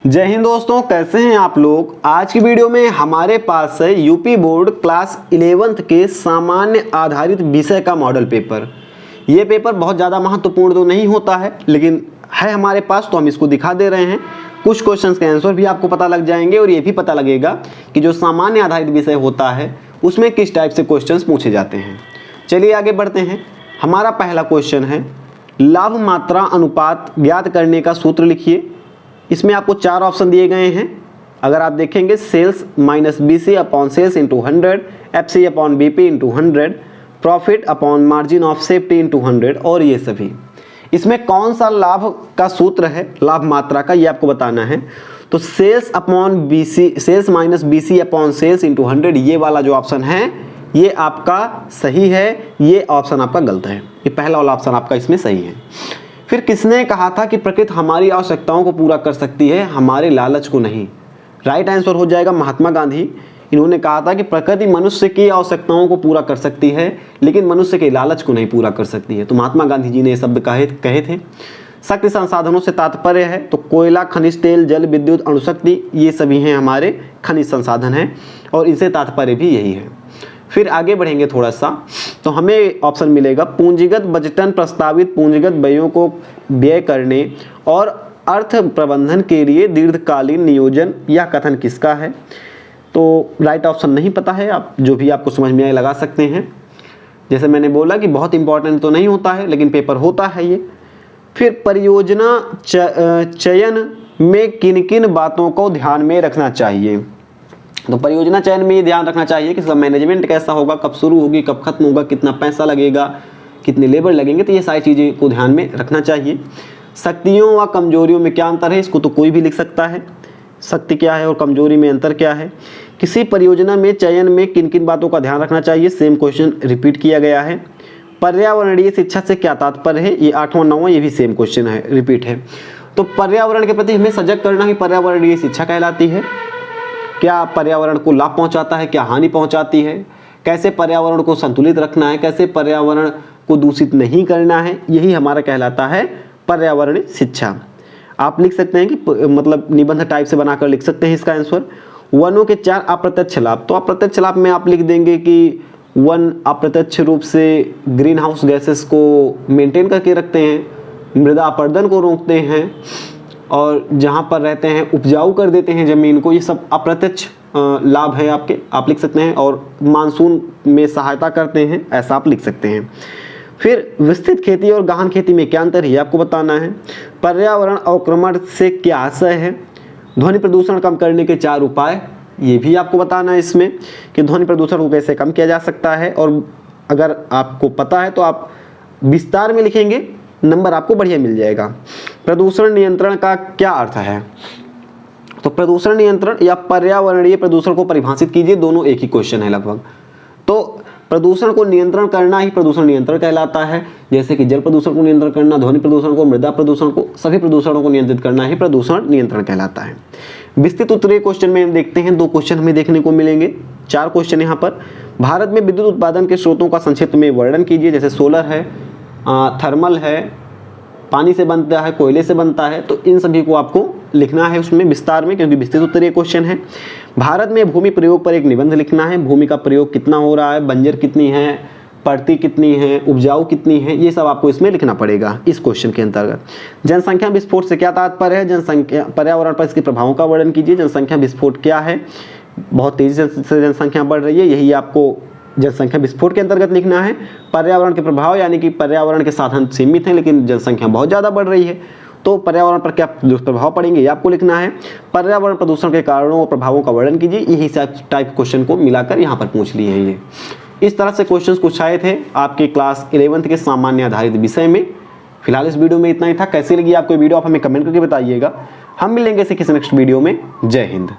जय हिंद दोस्तों, कैसे हैं आप लोग। आज की वीडियो में हमारे पास है यूपी बोर्ड क्लास 11th के सामान्य आधारित विषय का मॉडल पेपर। ये पेपर बहुत ज़्यादा महत्वपूर्ण तो नहीं होता है, लेकिन है हमारे पास तो हम इसको दिखा दे रहे हैं। कुछ क्वेश्चंस के आंसर भी आपको पता लग जाएंगे और ये भी पता लगेगा कि जो सामान्य आधारित विषय होता है उसमें किस टाइप से क्वेश्चंस पूछे जाते हैं। चलिए आगे बढ़ते हैं। हमारा पहला क्वेश्चन है, लाभ मात्रा अनुपात ज्ञात करने का सूत्र लिखिए। इसमें आपको 4 ऑप्शन दिए गए हैं। अगर आप देखेंगे, sales minus BC upon sales into 100, FC upon BP into 100, profit upon margin of safety into 100 और ये सभी। इसमें कौन सा लाभ का सूत्र है, लाभ मात्रा का, ये आपको बताना है। तो sales upon BC, sales minus BC upon sales into 100, ये वाला जो ऑप्शन है ये आपका सही है, ये ऑप्शन आपका गलत है। ये पहला वाला ऑप्शन आपका इसमें सही है। फिर किसने कहा था कि प्रकृति हमारी आवश्यकताओं को पूरा कर सकती है, हमारे लालच को नहीं। राइट आंसर हो जाएगा महात्मा गांधी। इन्होंने कहा था कि प्रकृति मनुष्य की आवश्यकताओं को पूरा कर सकती है, लेकिन मनुष्य के लालच को नहीं पूरा कर सकती है। तो महात्मा गांधी जी ने ये शब्द कहे थे। शक्ति संसाधनों से तात्पर्य है तो कोयला, खनिज तेल, जल, विद्युत, अणुशक्ति, ये सभी हैं हमारे खनिज संसाधन हैं और इनसे तात्पर्य भी यही है। फिर आगे बढ़ेंगे थोड़ा सा, तो हमें ऑप्शन मिलेगा, पूंजीगत बजटन प्रस्तावित पूंजीगत व्ययों को व्यय करने और अर्थ प्रबंधन के लिए दीर्घकालीन नियोजन या कथन किसका है। तो राइट ऑप्शन नहीं पता है, आप जो भी आपको समझ में आए लगा सकते हैं। जैसे मैंने बोला कि बहुत इंपॉर्टेंट तो नहीं होता है, लेकिन पेपर होता है ये। फिर परियोजना चयन में किन किन बातों को ध्यान में रखना चाहिए। तो परियोजना चयन में ये ध्यान रखना चाहिए कि इसका मैनेजमेंट कैसा होगा, कब शुरू होगी, कब खत्म होगा, कितना पैसा लगेगा, कितने लेबर लगेंगे, तो ये सारी चीज़ें को ध्यान में रखना चाहिए। शक्तियों व कमजोरियों में क्या अंतर है, इसको तो कोई भी लिख सकता है। शक्ति क्या है और कमजोरी में अंतर क्या है। किसी परियोजना में चयन में किन किन बातों का ध्यान रखना चाहिए, सेम क्वेश्चन रिपीट किया गया है। पर्यावरणीय शिक्षा से क्या तात्पर्य है, ये 8वां 9वां ये भी सेम क्वेश्चन है, रिपीट है। तो पर्यावरण के प्रति हमें सजग करना ही पर्यावरणीय शिक्षा कहलाती है। क्या पर्यावरण को लाभ पहुंचाता है, क्या हानि पहुंचाती है, कैसे पर्यावरण को संतुलित रखना है, कैसे पर्यावरण को दूषित नहीं करना है, यही हमारा कहलाता है पर्यावरणीय शिक्षा। आप लिख सकते हैं कि मतलब निबंध टाइप से बनाकर लिख सकते हैं इसका आंसर। वनों के 4 अप्रत्यक्ष लाभ। तो अप्रत्यक्ष लाभ में आप लिख देंगे कि वन अप्रत्यक्ष रूप से ग्रीन हाउस गैसेस को मेंटेन करके रखते हैं, मृदा अपरदन को रोकते हैं और जहाँ पर रहते हैं उपजाऊ कर देते हैं ज़मीन को। ये सब अप्रत्यक्ष लाभ है आपके, आप लिख सकते हैं। और मानसून में सहायता करते हैं, ऐसा आप लिख सकते हैं। फिर विस्तृत खेती और गहन खेती में क्या अंतर है, ये आपको बताना है। पर्यावरण अवक्रमण से क्या आशय है। ध्वनि प्रदूषण कम करने के 4 उपाय, ये भी आपको बताना है इसमें कि ध्वनि प्रदूषण को कैसे कम किया जा सकता है। और अगर आपको पता है तो आप विस्तार में लिखेंगे, नंबर आपको बढ़िया मिल जाएगा। प्रदूषण नियंत्रण का क्या अर्थ है। तो प्रदूषण नियंत्रण या पर्यावरणीय प्रदूषण को परिभाषित कीजिए, दोनों एक ही क्वेश्चन है लगभग। तो प्रदूषण को नियंत्रण करना ही प्रदूषण नियंत्रण कहलाता है। जैसे कि जल प्रदूषण को नियंत्रण करना, ध्वनि प्रदूषण को, मृदा प्रदूषण को, सभी प्रदूषणों को नियंत्रित करना ही प्रदूषण नियंत्रण कहलाता है। विस्तृत उत्तरीय क्वेश्चन में हम देखते हैं 2 क्वेश्चन हमें देखने को मिलेंगे, 4 क्वेश्चन यहाँ पर। भारत में विद्युत उत्पादन के स्रोतों का संक्षिप्त में वर्णन कीजिए। जैसे सोलर है, थर्मल है, पानी से बनता है, कोयले से बनता है, तो इन सभी को आपको लिखना है उसमें विस्तार में, क्योंकि विस्तृत उत्तरीय क्वेश्चन है। भारत में भूमि प्रयोग पर एक निबंध लिखना है। भूमि का प्रयोग कितना हो रहा है, बंजर कितनी है, पड़ती कितनी है, उपजाऊ कितनी है, ये सब आपको इसमें लिखना पड़ेगा इस क्वेश्चन के अंतर्गत। जनसंख्या विस्फोट से क्या तात्पर्य है। जनसंख्या, पर्यावरण पर इसके प्रभावों का वर्णन कीजिए। जनसंख्या विस्फोट क्या है, बहुत तेजी से जनसंख्या बढ़ रही है, यही आपको जनसंख्या विस्फोट के अंतर्गत लिखना है। पर्यावरण के प्रभाव, यानी कि पर्यावरण के साधन सीमित हैं लेकिन जनसंख्या बहुत ज़्यादा बढ़ रही है, तो पर्यावरण पर क्या दुष्प्रभाव पड़ेंगे, ये आपको लिखना है। पर्यावरण प्रदूषण के कारणों और प्रभावों का वर्णन कीजिए। यही टाइप क्वेश्चन को मिलाकर यहाँ पर पूछ लिए हैं। ये इस तरह से क्वेश्चंस कुछ आए थे आपके क्लास 11th के सामान्य आधारित विषय में। फिलहाल इस वीडियो में इतना ही था। कैसी लगी आपको वीडियो, आप हमें कमेंट करके बताइएगा। हम मिलेंगे किसी नेक्स्ट वीडियो में। जय हिंद।